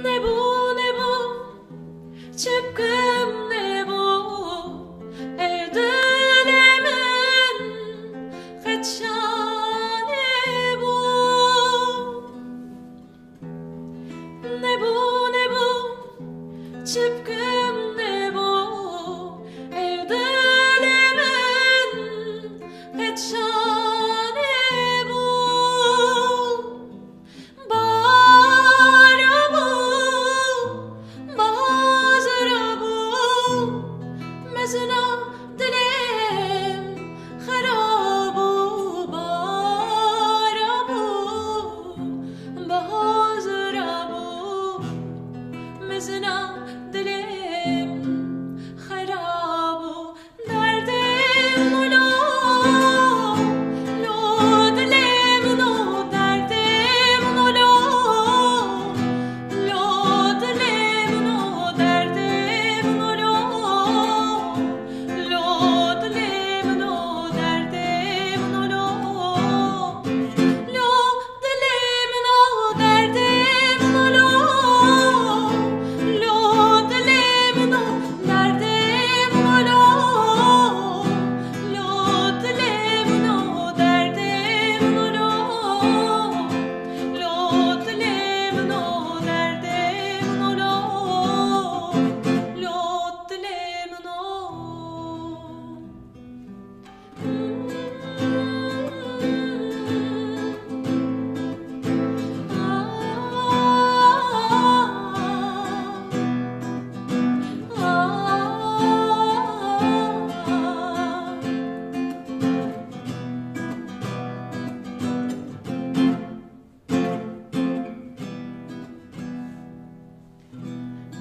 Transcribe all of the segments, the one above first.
Ne bu ne bu çıpkım ne bu evdelemen kaçane bu ne bu ne bu çıpkım ne bu evdelemen kaçane bu مزنا دلم خرابو بارابو بهازرابو مزنا دلم خرابو دردم لو لو دلم لو دردم لو لو دلم لو دردم لو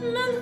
من